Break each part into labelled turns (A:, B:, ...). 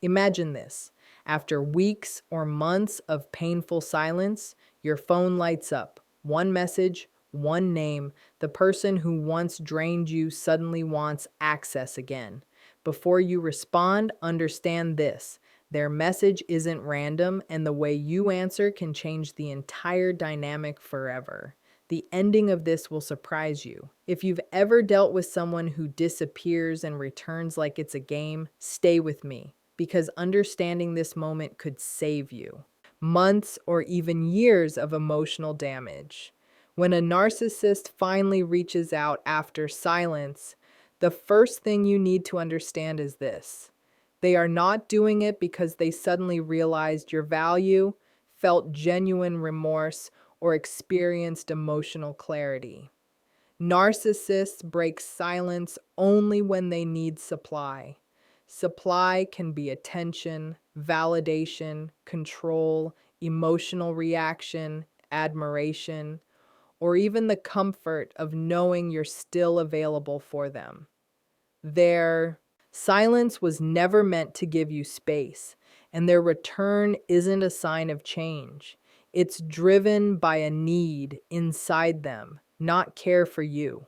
A: Imagine this. After weeks or months of painful silence, your phone lights up. One message, one name. The person who once drained you suddenly wants access again. Before you respond, understand this. Their message isn't random, and the way you answer can change the entire dynamic forever. The ending of this will surprise you. If you've ever dealt with someone who disappears and returns like it's a game, stay with me, because understanding this moment could save you months or even years of emotional damage. When a narcissist finally reaches out after silence, the first thing you need to understand is this. They are not doing it because they suddenly realized your value, felt genuine remorse, or experienced emotional clarity. Narcissists break silence only when they need supply. Supply can be attention, validation, control, emotional reaction, admiration, or even the comfort of knowing you're still available for them. Their silence was never meant to give you space, and their return isn't a sign of change. It's driven by a need inside them, not care for you.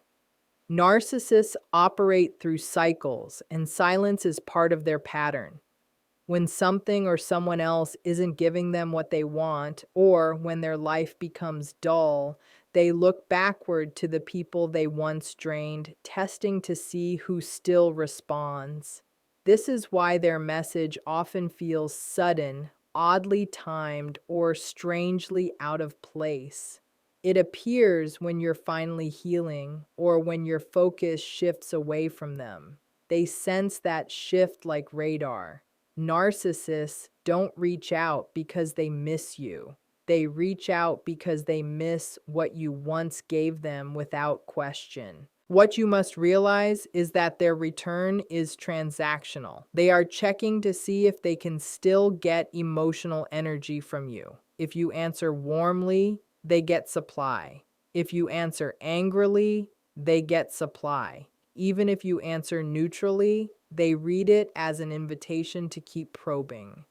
A: Narcissists operate through cycles, and silence is part of their pattern. When something or someone else isn't giving them what they want, or when their life becomes dull, they look backward to the people they once drained, testing to see who still responds. This is why their message often feels sudden, oddly timed, or strangely out of place. It appears when you're finally healing or when your focus shifts away from them. They sense that shift like radar. Narcissists don't reach out because they miss you. They reach out because they miss what you once gave them without question. What you must realize is that their return is transactional. They are checking to see if they can still get emotional energy from you. If you answer warmly, they get supply. If you answer angrily, they get supply. Even if you answer neutrally, they read it as an invitation to keep probing.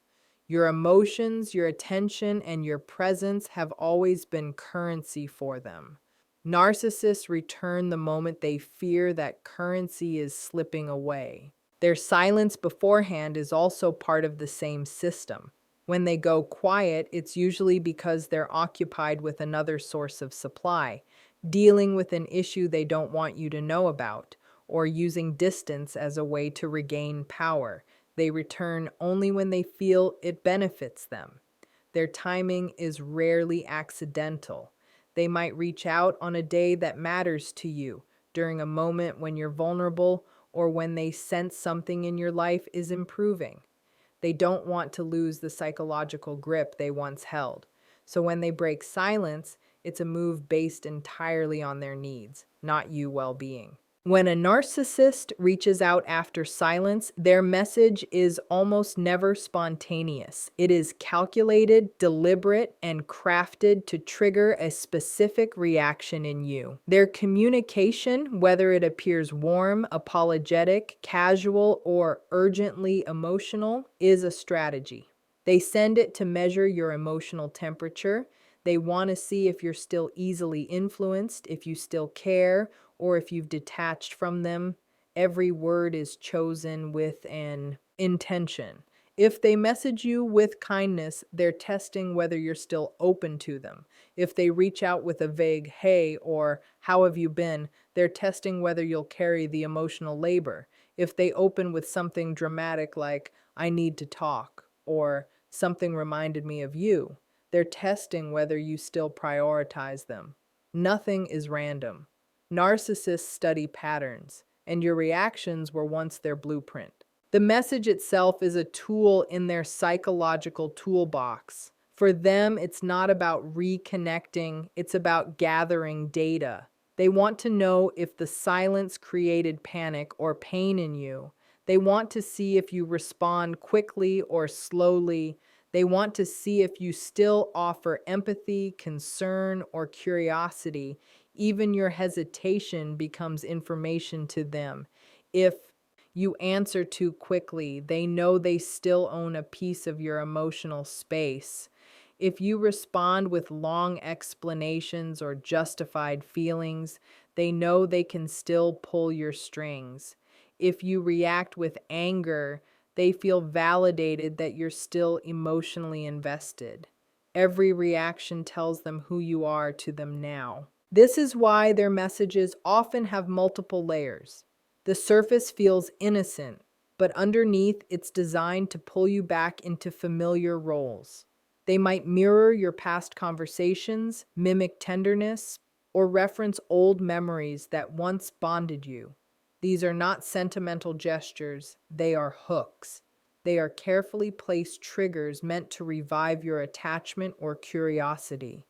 A: Your emotions, your attention, and your presence have always been currency for them. Narcissists return the moment they fear that currency is slipping away. Their silence beforehand is also part of the same system. When they go quiet, it's usually because they're occupied with another source of supply, dealing with an issue they don't want you to know about, or using distance as a way to regain power. They return only when they feel it benefits them. Their timing is rarely accidental. They might reach out on a day that matters to you, during a moment when you're vulnerable, or when they sense something in your life is improving. They don't want to lose the psychological grip they once held. So when they break silence, it's a move based entirely on their needs, not you well-being. When a narcissist reaches out after silence, their message is almost never spontaneous. It is calculated, deliberate, and crafted to trigger a specific reaction in you. Their communication, whether it appears warm, apologetic, casual, or urgently emotional, is a strategy. They send it to measure your emotional temperature. They want to see if you're still easily influenced, if you still care, or if you've detached from them. Every word is chosen with an intention. If they message you with kindness, they're testing whether you're still open to them. If they reach out with a vague, hey, or how have you been, they're testing whether you'll carry the emotional labor. If they open with something dramatic like, I need to talk, or something reminded me of you, they're testing whether you still prioritize them. Nothing is random. Narcissists study patterns, and your reactions were once their blueprint. The message itself is a tool in their psychological toolbox. For them, it's not about reconnecting, it's about gathering data. They want to know if the silence created panic or pain in you. They want to see if you respond quickly or slowly. They want to see if you still offer empathy, concern, or curiosity. Even your hesitation becomes information to them. If You answer too quickly. They know they still own a piece of your emotional space. If you respond with long explanations or justified feelings, they know they can still pull your strings. If you react with anger, they feel validated that you're still emotionally invested. Every reaction tells them who you are to them now. This is why their messages often have multiple layers. The surface feels innocent, but underneath it's designed to pull you back into familiar roles. They might mirror your past conversations, mimic tenderness, or reference old memories that once bonded you. These are not sentimental gestures, they are hooks. They are carefully placed triggers meant to revive your attachment or curiosity.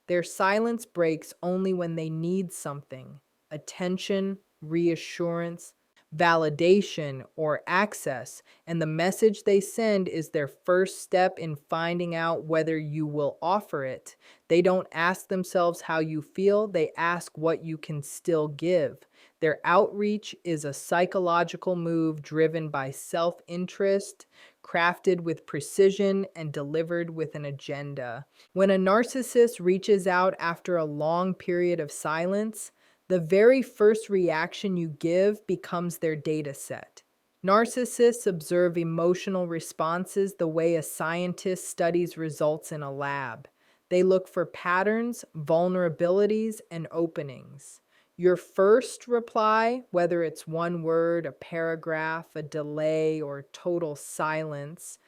A: Their silence breaks only when they need something: attention, reassurance, validation, or access, and the message they send is their first step in finding out whether you will offer it. They don't ask themselves how you feel, they ask what you can still give. Their outreach is a psychological move driven by self interest, crafted with precision, and delivered with an agenda. When a narcissist reaches out after a long period of silence, the very first reaction you give becomes their data set. Narcissists observe emotional responses the way a scientist studies results in a lab. They look for patterns, vulnerabilities, and openings. Your first reply, whether it's one word, a paragraph, a delay, or total silence,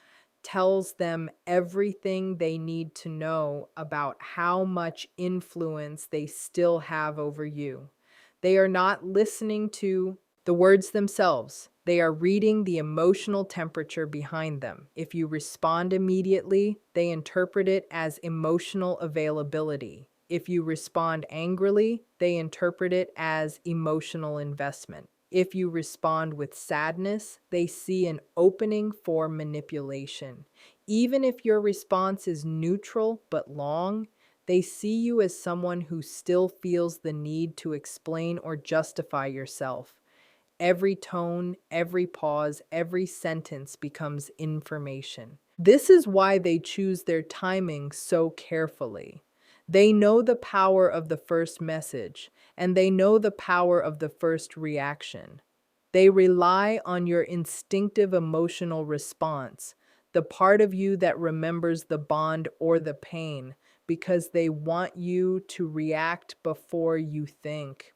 A: tells them everything they need to know about how much influence they still have over you. They are not listening to the words themselves. They are reading the emotional temperature behind them. If you respond immediately, they interpret it as emotional availability. If you respond angrily, they interpret it as emotional investment. If you respond with sadness, they see an opening for manipulation. Even if your response is neutral but long, they see you as someone who still feels the need to explain or justify yourself. Every tone, every pause, every sentence becomes information. This is why they choose their timing so carefully. They know the power of the first message, and they know the power of the first reaction. They rely on your instinctive emotional response, the part of you that remembers the bond or the pain, because they want you to react before you think.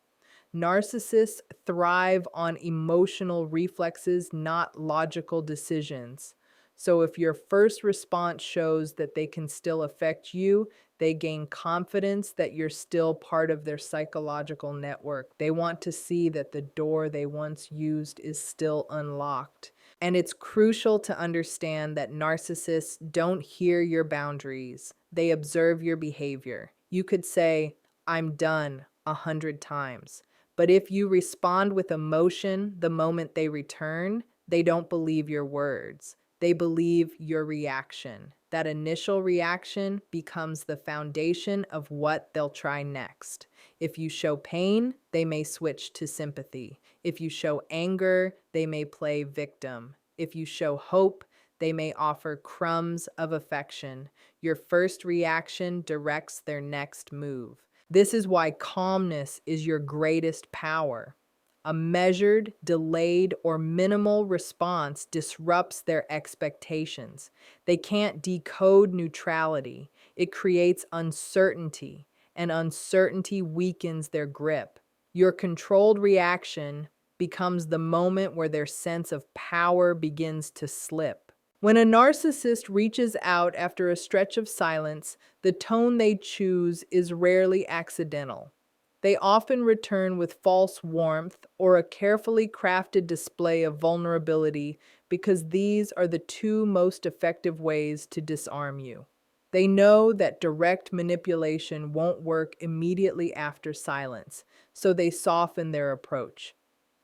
A: Narcissists thrive on emotional reflexes, not logical decisions. So if your first response shows that they can still affect you, they gain confidence that you're still part of their psychological network. They want to see that the door they once used is still unlocked. And it's crucial to understand that narcissists don't hear your boundaries, they observe your behavior. You could say, "I'm done," 100 times. But if you respond with emotion the moment they return, they don't believe your words. They believe your reaction. That initial reaction becomes the foundation of what they'll try next. If you show pain, they may switch to sympathy. If you show anger, they may play victim. If you show hope, they may offer crumbs of affection. Your first reaction directs their next move. This is why calmness is your greatest power. A measured, delayed, or minimal response disrupts their expectations. They can't decode neutrality. It creates uncertainty, and uncertainty weakens their grip. Your controlled reaction becomes the moment where their sense of power begins to slip. When a narcissist reaches out after a stretch of silence, the tone they choose is rarely accidental. They often return with false warmth or a carefully crafted display of vulnerability because these are the two most effective ways to disarm you. They know that direct manipulation won't work immediately after silence, so they soften their approach.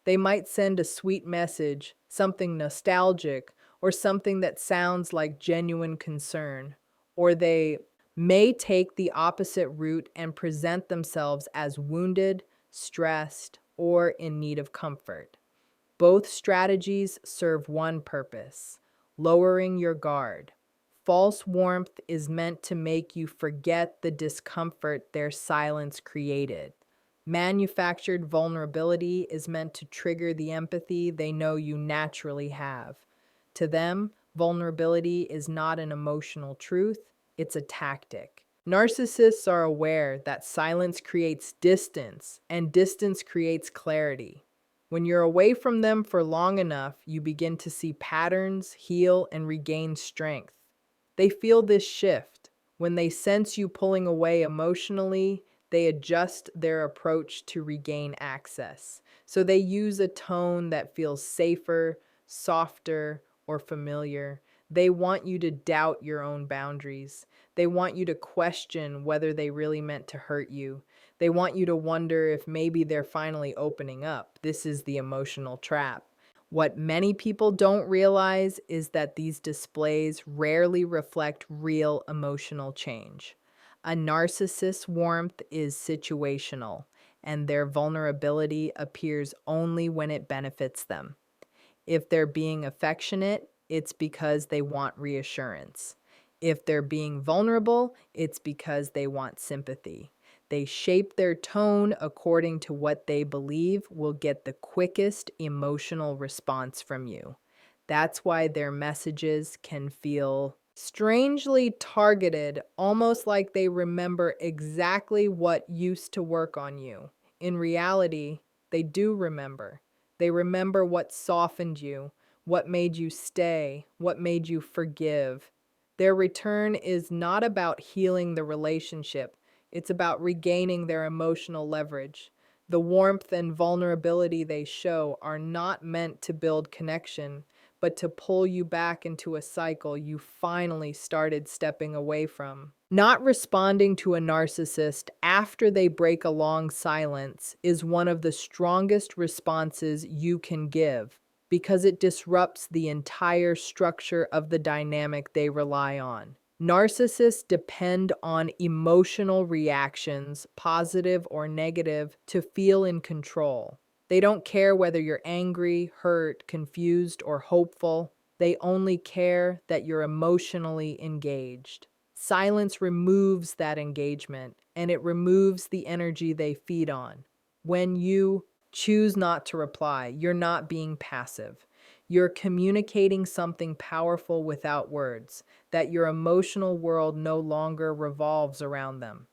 A: They might send a sweet message, something nostalgic, or something that sounds like genuine concern. Or they may take the opposite route and present themselves as wounded, stressed, or in need of comfort. Both strategies serve one purpose: lowering your guard. False warmth is meant to make you forget the discomfort their silence created. Manufactured vulnerability is meant to trigger the empathy they know you naturally have. To them, vulnerability is not an emotional truth, it's a tactic. Narcissists are aware that silence creates distance, and distance creates clarity. When you're away from them for long enough, you begin to see patterns, heal, and regain strength. They feel this shift. When they sense you pulling away emotionally, they adjust their approach to regain access. So they use a tone that feels safer, softer, or familiar. They want you to doubt your own boundaries. They want you to question whether they really meant to hurt you. They want you to wonder if maybe they're finally opening up. This is the emotional trap. What many people don't realize is that these displays rarely reflect real emotional change. A narcissist's warmth is situational, and their vulnerability appears only when it benefits them. If they're being affectionate, it's because they want reassurance. If they're being vulnerable, it's because they want sympathy. They shape their tone according to what they believe will get the quickest emotional response from you. That's why their messages can feel strangely targeted, almost like they remember exactly what used to work on you. In reality, they do remember. They remember what softened you, what made you stay, what made you forgive. Their return is not about healing the relationship, it's about regaining their emotional leverage. The warmth and vulnerability they show are not meant to build connection, but to pull you back into a cycle you finally started stepping away from. Not responding to a narcissist after they break a long silence is one of the strongest responses you can give because it disrupts the entire structure of the dynamic they rely on. Narcissists depend on emotional reactions, positive or negative, to feel in control. They don't care whether you're angry, hurt, confused, or hopeful. They only care that you're emotionally engaged. Silence removes that engagement, and it removes the energy they feed on. When you choose not to reply, you're not being passive. You're communicating something powerful without words, that your emotional world no longer revolves around them.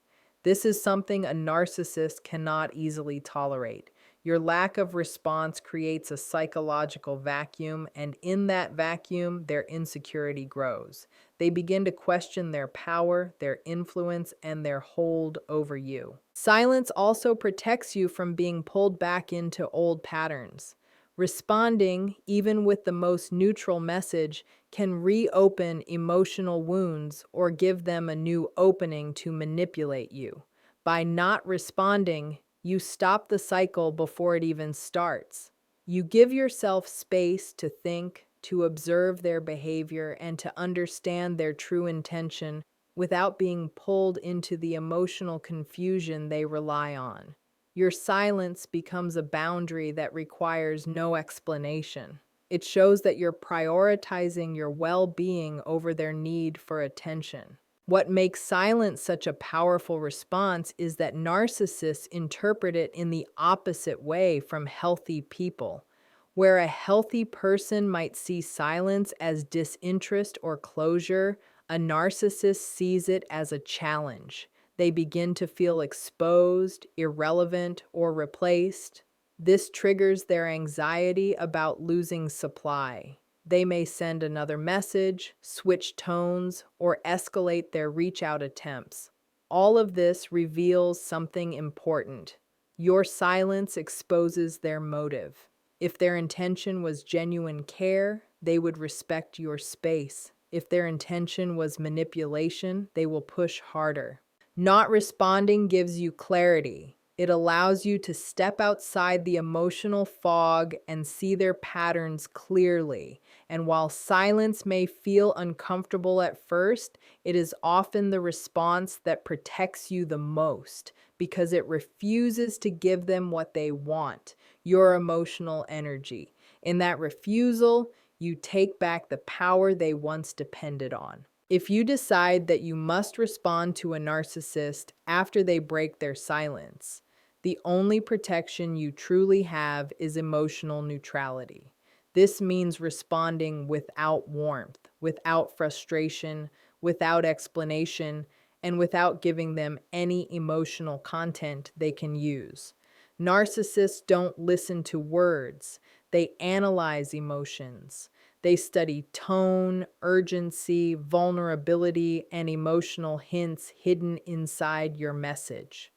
A: This is something a narcissist cannot easily tolerate. Your lack of response creates a psychological vacuum, and in that vacuum, their insecurity grows. They begin to question their power, their influence, and their hold over you. Silence also protects you from being pulled back into old patterns. Responding, even with the most neutral message, can reopen emotional wounds or give them a new opening to manipulate you. By not responding, you stop the cycle before it even starts. You give yourself space to think, to observe their behavior, and to understand their true intention without being pulled into the emotional confusion they rely on. Your silence becomes a boundary that requires no explanation. It shows that you're prioritizing your well-being over their need for attention. What makes silence such a powerful response is that narcissists interpret it in the opposite way from healthy people. Where a healthy person might see silence as disinterest or closure, a narcissist sees it as a challenge. They begin to feel exposed, irrelevant, or replaced. This triggers their anxiety about losing supply. They may send another message, switch tones, or escalate their reach out attempts. All of this reveals something important. Your silence exposes their motive. If their intention was genuine care, they would respect your space. If their intention was manipulation, they will push harder. Not responding gives you clarity. It allows you to step outside the emotional fog and see their patterns clearly. And while silence may feel uncomfortable at first, it is often the response that protects you the most because it refuses to give them what they want, your emotional energy. In that refusal, you take back the power they once depended on. If you decide that you must respond to a narcissist after they break their silence, the only protection you truly have is emotional neutrality. This means responding without warmth, without frustration, without explanation, and without giving them any emotional content they can use. Narcissists don't listen to words, they analyze emotions. They study tone, urgency, vulnerability, and emotional hints hidden inside your message.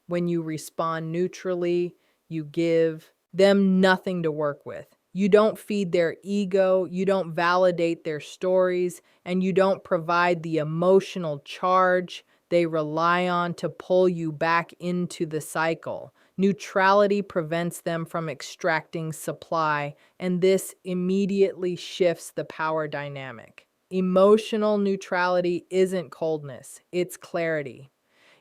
A: When you respond neutrally, you give them nothing to work with. You don't feed their ego, you don't validate their stories, and you don't provide the emotional charge they rely on to pull you back into the cycle. Neutrality prevents them from extracting supply, and this immediately shifts the power dynamic. Emotional neutrality isn't coldness, it's clarity.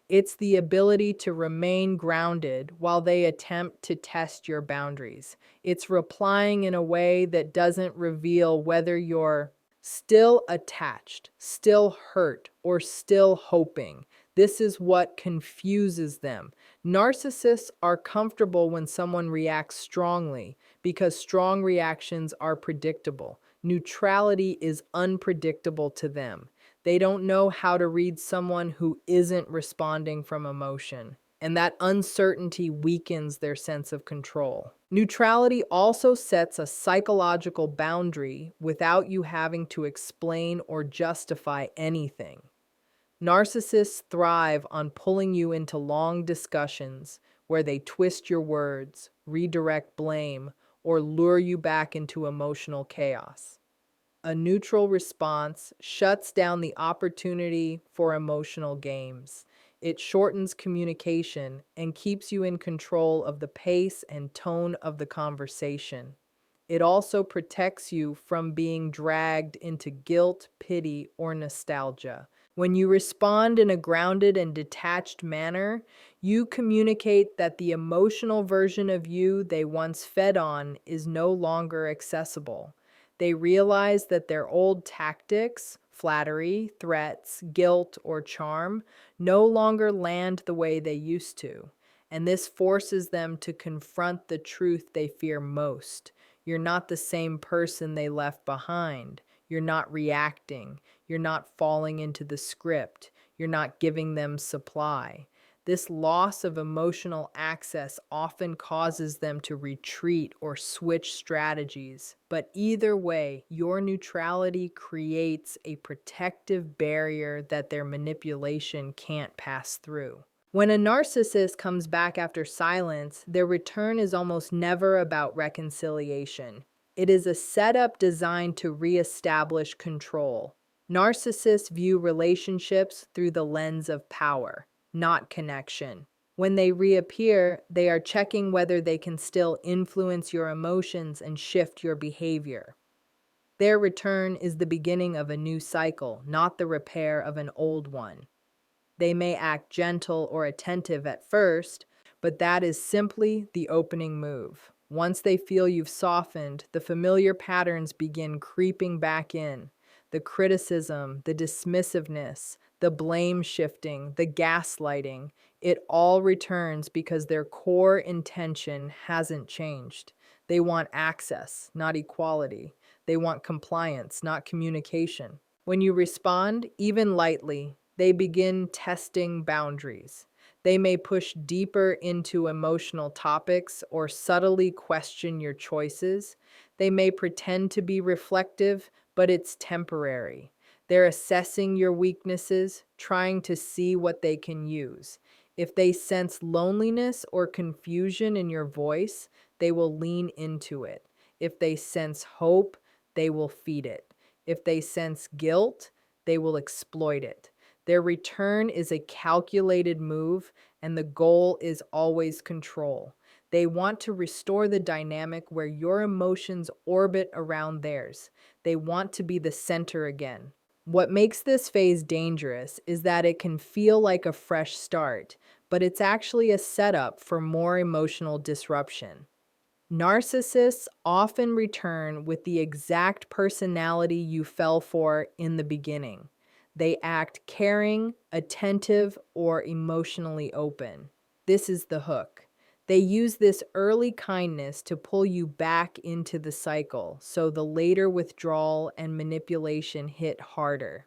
A: It's the ability to remain grounded while they attempt to test your boundaries. It's replying in a way that doesn't reveal whether you're still attached, still hurt, or still hoping. This is what confuses them. Narcissists are comfortable when someone reacts strongly because strong reactions are predictable. Neutrality is unpredictable to them. They don't know how to read someone who isn't responding from emotion, and that uncertainty weakens their sense of control. Neutrality also sets a psychological boundary without you having to explain or justify anything. Narcissists thrive on pulling you into long discussions where they twist your words, redirect blame, or lure you back into emotional chaos. A neutral response shuts down the opportunity for emotional games. It shortens communication and keeps you in control of the pace and tone of the conversation. It also protects you from being dragged into guilt, pity, or nostalgia. When you respond in a grounded and detached manner, you communicate that the emotional version of you they once fed on is no longer accessible. They realize that their old tactics, flattery, threats, guilt, or charm, no longer land the way they used to. And this forces them to confront the truth they fear most. You're not the same person they left behind. You're not reacting. You're not falling into the script. You're not giving them supply. This loss of emotional access often causes them to retreat or switch strategies. But either way, your neutrality creates a protective barrier that their manipulation can't pass through. When a narcissist comes back after silence, their return is almost never about reconciliation. It is a setup designed to reestablish control. Narcissists view relationships through the lens of power, not connection. When they reappear, they are checking whether they can still influence your emotions and shift your behavior. Their return is the beginning of a new cycle, not the repair of an old one. They may act gentle or attentive at first, but that is simply the opening move. Once they feel you've softened, the familiar patterns begin creeping back in. The criticism, the dismissiveness, the blame shifting, the gaslighting, it all returns because their core intention hasn't changed. They want access, not equality. They want compliance, not communication. When you respond, even lightly, they begin testing boundaries. They may push deeper into emotional topics or subtly question your choices. They may pretend to be reflective, but it's temporary. They're assessing your weaknesses, trying to see what they can use. If they sense loneliness or confusion in your voice, they will lean into it. If they sense hope, they will feed it. If they sense guilt, they will exploit it. Their return is a calculated move, and the goal is always control. They want to restore the dynamic where your emotions orbit around theirs. They want to be the center again. What makes this phase dangerous is that it can feel like a fresh start, but it's actually a setup for more emotional disruption. Narcissists often return with the exact personality you fell for in the beginning. They act caring, attentive, or emotionally open. This is the hook. They use this early kindness to pull you back into the cycle, so the later withdrawal and manipulation hit harder.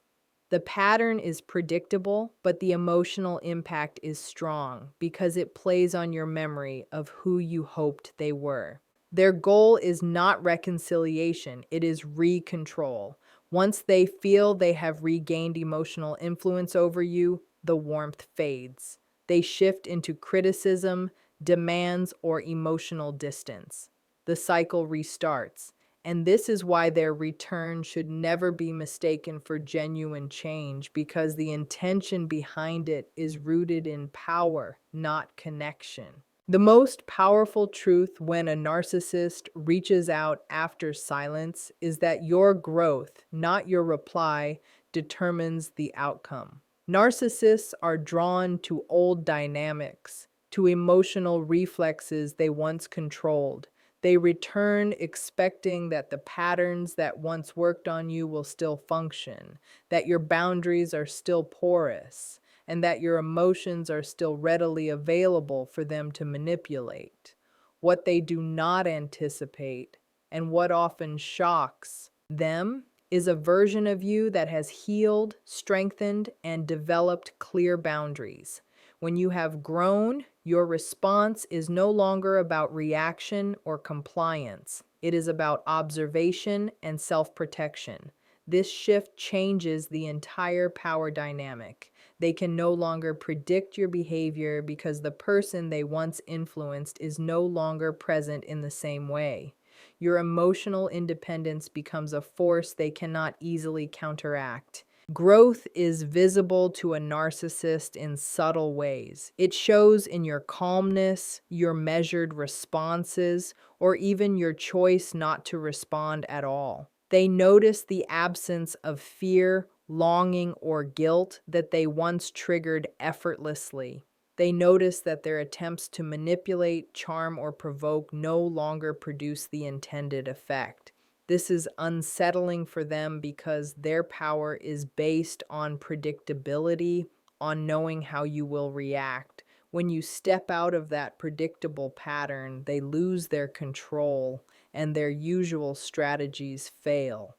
A: The pattern is predictable, but the emotional impact is strong because it plays on your memory of who you hoped they were. Their goal is not reconciliation, it is re-control. Once they feel they have regained emotional influence over you, the warmth fades. They shift into criticism, demands, or emotional distance. The cycle restarts. And this is why their return should never be mistaken for genuine change, because the intention behind it is rooted in power, not connection. The most powerful truth when a narcissist reaches out after silence is that your growth, not your reply, determines the outcome. Narcissists are drawn to old dynamics, to emotional reflexes they once controlled. They return expecting that the patterns that once worked on you will still function, that your boundaries are still porous, and that your emotions are still readily available for them to manipulate. What they do not anticipate, and what often shocks them, is a version of you that has healed, strengthened, and developed clear boundaries. When you have grown, your response is no longer about reaction or compliance. It is about observation and self-protection. This shift changes the entire power dynamic. They can no longer predict your behavior because the person they once influenced is no longer present in the same way. Your emotional independence becomes a force they cannot easily counteract. Growth is visible to a narcissist in subtle ways. It shows in your calmness, your measured responses, or even your choice not to respond at all. They notice the absence of fear, longing, or guilt that they once triggered effortlessly. They notice that their attempts to manipulate, charm, or provoke no longer produce the intended effect. This is unsettling for them because their power is based on predictability, on knowing how you will react. When you step out of that predictable pattern, they lose their control and their usual strategies fail.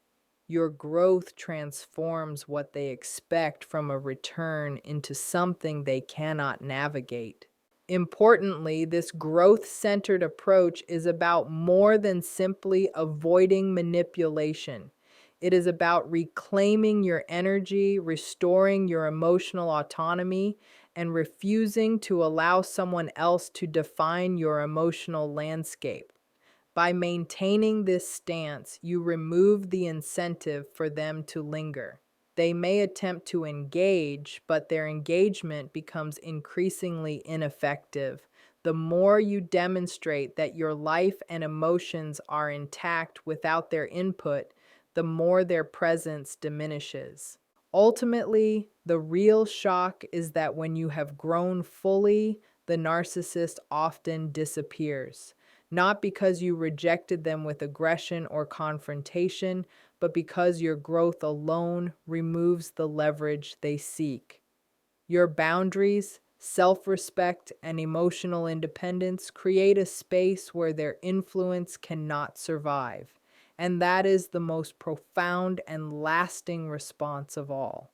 A: Your growth transforms what they expect from a return into something they cannot navigate. Importantly, this growth-centered approach is about more than simply avoiding manipulation. It is about reclaiming your energy, restoring your emotional autonomy, and refusing to allow someone else to define your emotional landscape. By maintaining this stance, you remove the incentive for them to linger. They may attempt to engage, but their engagement becomes increasingly ineffective. The more you demonstrate that your life and emotions are intact without their input, the more their presence diminishes. Ultimately, the real shock is that when you have grown fully, the narcissist often disappears. Not because you rejected them with aggression or confrontation, but because your growth alone removes the leverage they seek. Your boundaries, self-respect, and emotional independence create a space where their influence cannot survive. And that is the most profound and lasting response of all.